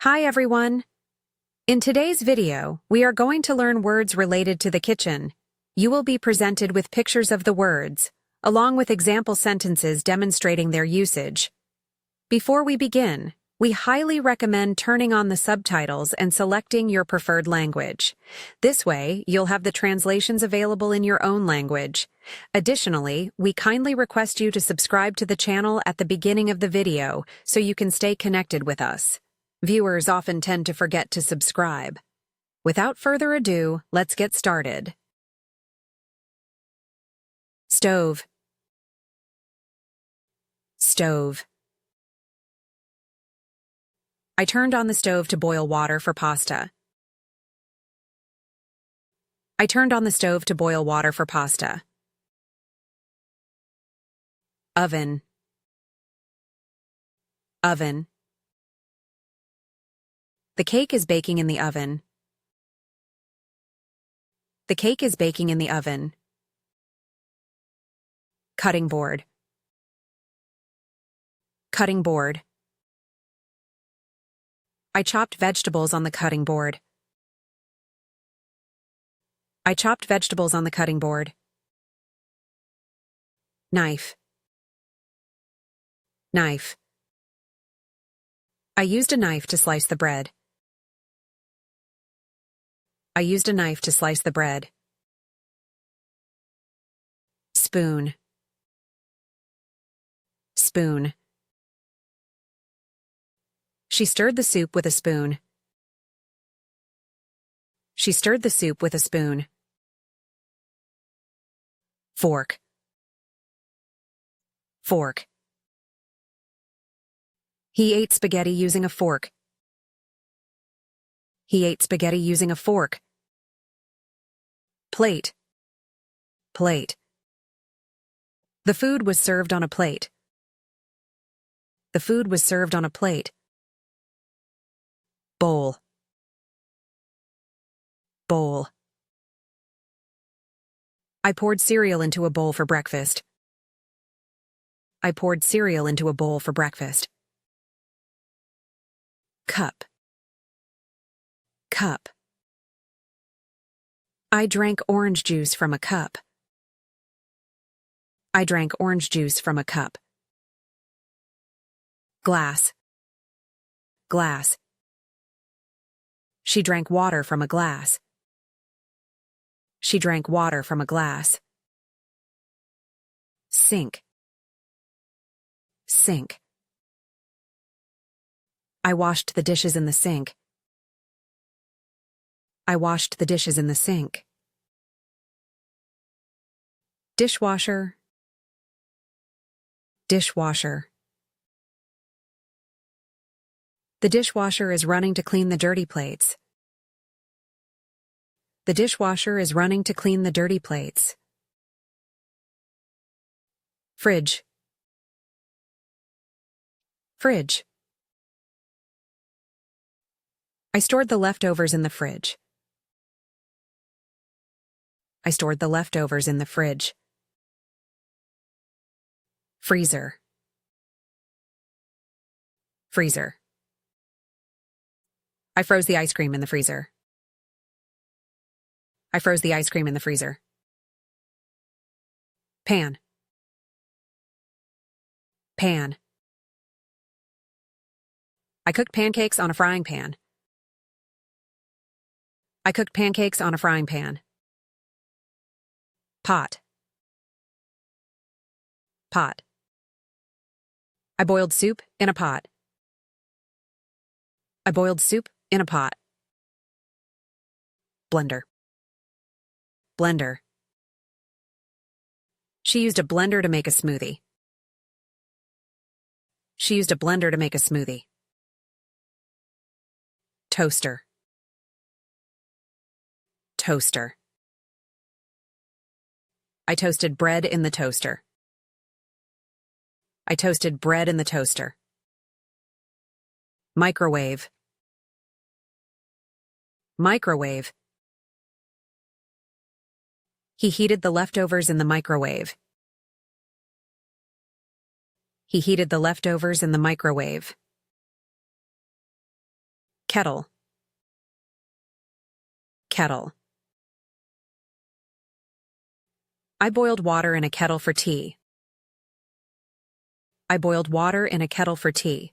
Hi everyone! In today's video, we are going to learn words related to the kitchen. You will be presented with pictures of the words, along with example sentences demonstrating their usage. Before we begin, we highly recommend turning on the subtitles and selecting your preferred language. This way, you'll have the translations available in your own language. Additionally, we kindly request you to subscribe to the channel at the beginning of the video so you can stay connected with us. Viewers often tend to forget to subscribe. Without further ado, let's get started. Stove. Stove. I turned on the stove to boil water for pasta. I turned on the stove to boil water for pasta. Oven. Oven. The cake is baking in the oven. The cake is baking in the oven. Cutting board. Cutting board. I chopped vegetables on the cutting board. I chopped vegetables on the cutting board. Knife. Knife. I used a knife to slice the bread. I used a knife to slice the bread. Spoon. Spoon. She stirred the soup with a spoon. She stirred the soup with a spoon. Fork. Fork. He ate spaghetti using a fork. He ate spaghetti using a fork. Plate. Plate. The food was served on a plate. The food was served on a plate. Bowl. Bowl. I poured cereal into a bowl for breakfast. I poured cereal into a bowl for breakfast. Cup. Cup. I drank orange juice from a cup. I drank orange juice from a cup. Glass. Glass. She drank water from a glass. She drank water from a glass. Sink. Sink. I washed the dishes in the sink. I washed the dishes in the sink. Dishwasher. Dishwasher. The dishwasher is running to clean the dirty plates. The dishwasher is running to clean the dirty plates. Fridge. Fridge. I stored the leftovers in the fridge. I stored the leftovers in the fridge. Freezer. Freezer. I froze the ice cream in the freezer. I froze the ice cream in the freezer. Pan. Pan. I cooked pancakes on a frying pan. I cooked pancakes on a frying pan. Pot. Pot. I boiled soup in a pot. I boiled soup in a pot. Blender. Blender. She used a blender to make a smoothie. She used a blender to make a smoothie. Toaster. Toaster. I toasted bread in the toaster. I toasted bread in the toaster. Microwave. Microwave. He heated the leftovers in the microwave. He heated the leftovers in the microwave. Kettle. Kettle. I boiled water in a kettle for tea. I boiled water in a kettle for tea.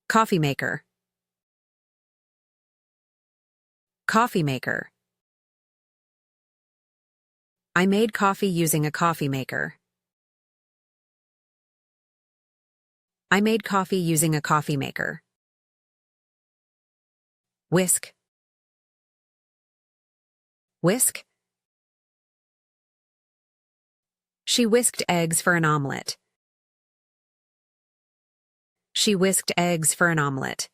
Coffee maker. Coffee maker. I made coffee using a coffee maker. I made coffee using a coffee maker. Whisk. Whisk. She whisked eggs for an omelet. She whisked eggs for an omelet.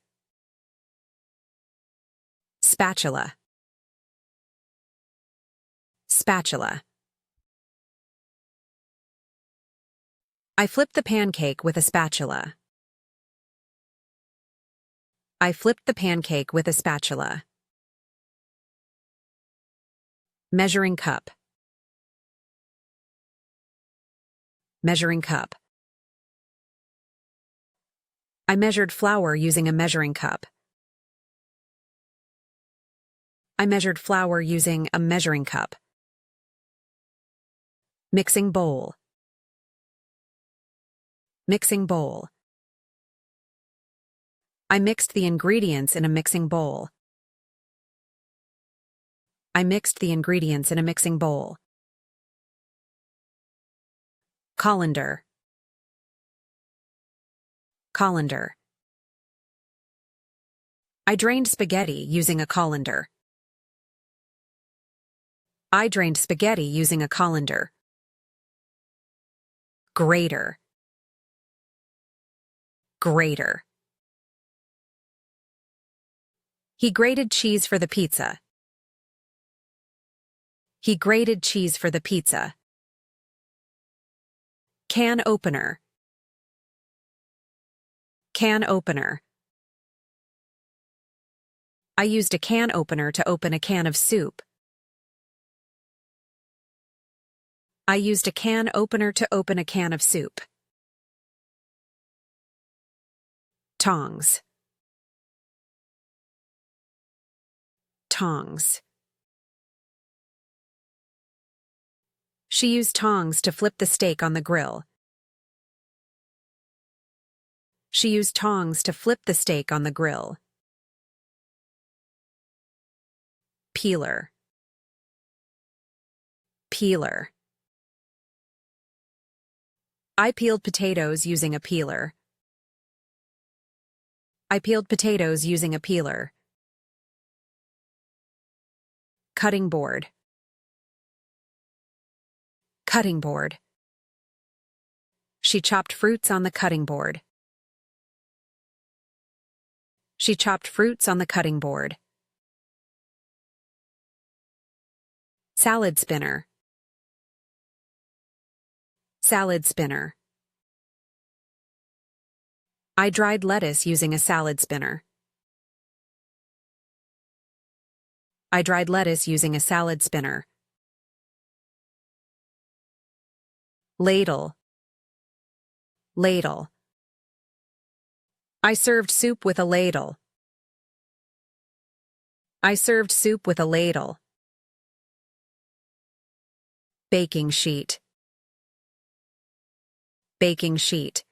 Spatula. Spatula. I flipped the pancake with a spatula. I flipped the pancake with a spatula. Measuring cup. Measuring cup. I measured flour using a measuring cup. I measured flour using a measuring cup. Mixing bowl. Mixing bowl. I mixed the ingredients in a mixing bowl. I mixed the ingredients in a mixing bowl. Colander. Colander. I drained spaghetti using a colander. I drained spaghetti using a colander. Grater. Grater. He grated cheese for the pizza. He grated cheese for the pizza. Can opener. Can opener. I used a can opener to open a can of soup. I used a can opener to open a can of soup. Tongs. Tongs. She used tongs to flip the steak on the grill. She used tongs to flip the steak on the grill. Peeler. Peeler. I peeled potatoes using a peeler. I peeled potatoes using a peeler. Cutting board. Cutting board. She chopped fruits on the cutting board. She chopped fruits on the cutting board. Salad spinner. Salad spinner. I dried lettuce using a salad spinner. I dried lettuce using a salad spinner. Ladle. Ladle. I served soup with a ladle. I served soup with a ladle. Baking sheet. Baking sheet.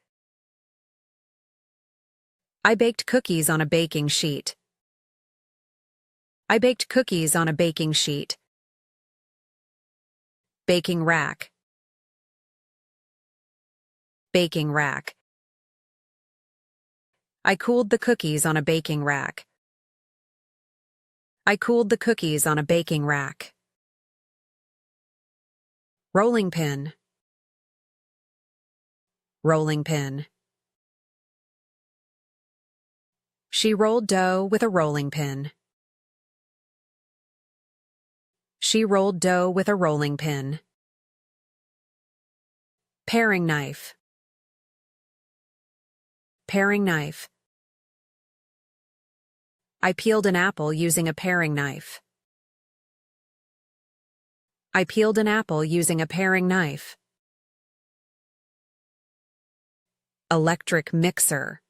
I baked cookies on a baking sheet. I baked cookies on a baking sheet. Baking rack. Baking rack. I cooled the cookies on a baking rack. I cooled the cookies on a baking rack. Rolling pin. Rolling pin. She rolled dough with a rolling pin. She rolled dough with a rolling pin. Paring knife. Paring knife. I peeled an apple using a paring knife. I peeled an apple using a paring knife. Electric mixer.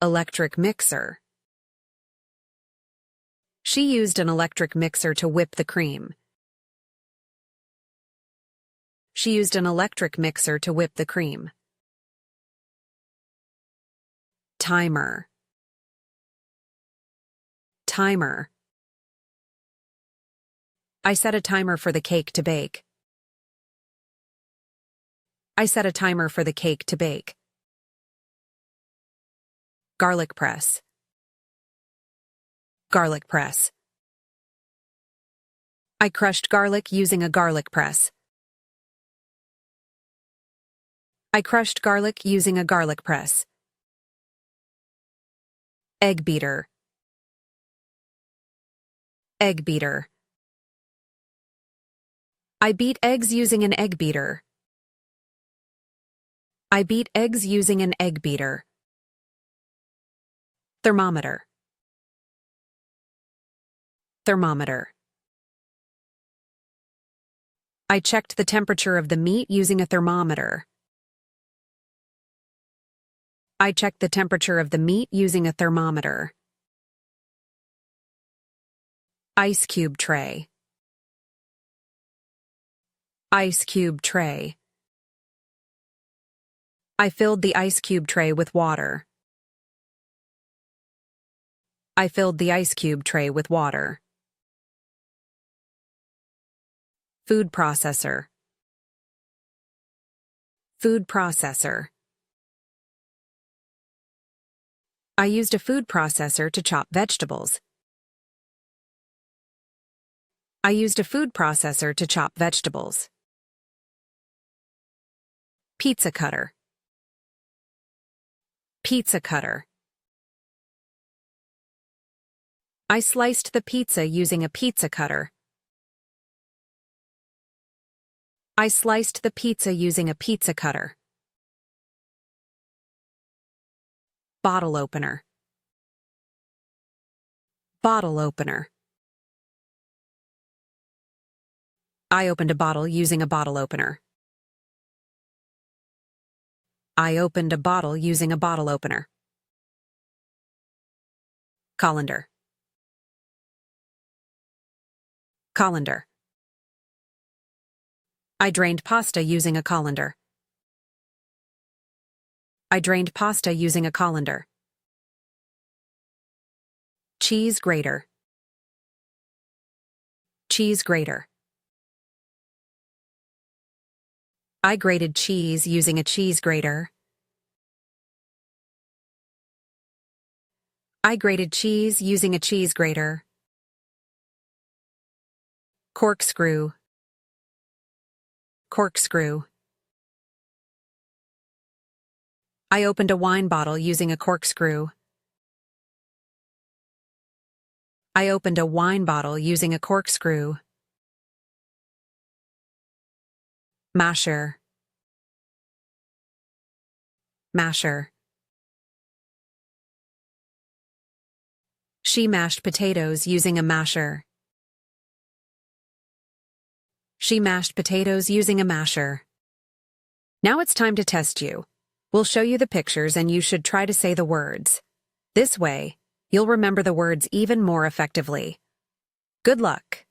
Electric mixer. She used an electric mixer to whip the cream. She used an electric mixer to whip the cream. Timer. Timer. I set a timer for the cake to bake. I set a timer for the cake to bake. Garlic press. Garlic press. I crushed garlic using a garlic press. I crushed garlic using a garlic press. Egg beater. Egg beater. I beat eggs using an egg beater. I beat eggs using an egg beater. Thermometer. Thermometer. I checked the temperature of the meat using a thermometer. I checked the temperature of the meat using a thermometer. Ice cube tray. Ice cube tray. I filled the ice cube tray with water. I filled the ice cube tray with water. Food processor. Food processor. I used a food processor to chop vegetables. I used a food processor to chop vegetables. Pizza cutter. Pizza cutter. I sliced the pizza using a pizza cutter. I sliced the pizza using a pizza cutter. Bottle opener. Bottle opener. I opened a bottle using a bottle opener. I opened a bottle using a bottle opener. Colander. Colander. I drained pasta using a colander. I drained pasta using a colander. Cheese grater. Cheese grater. I grated cheese using a cheese grater. I grated cheese using a cheese grater. Corkscrew. Corkscrew. I opened a wine bottle using a corkscrew. I opened a wine bottle using a corkscrew. Masher. Masher. She mashed potatoes using a masher. She mashed potatoes using a masher. Now it's time to test you. We'll show you the pictures and you should try to say the words. This way, you'll remember the words even more effectively. Good luck!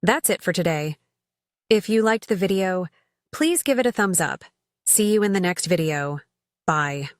That's it for today. If you liked the video, please give it a thumbs up. See you in the next video. Bye.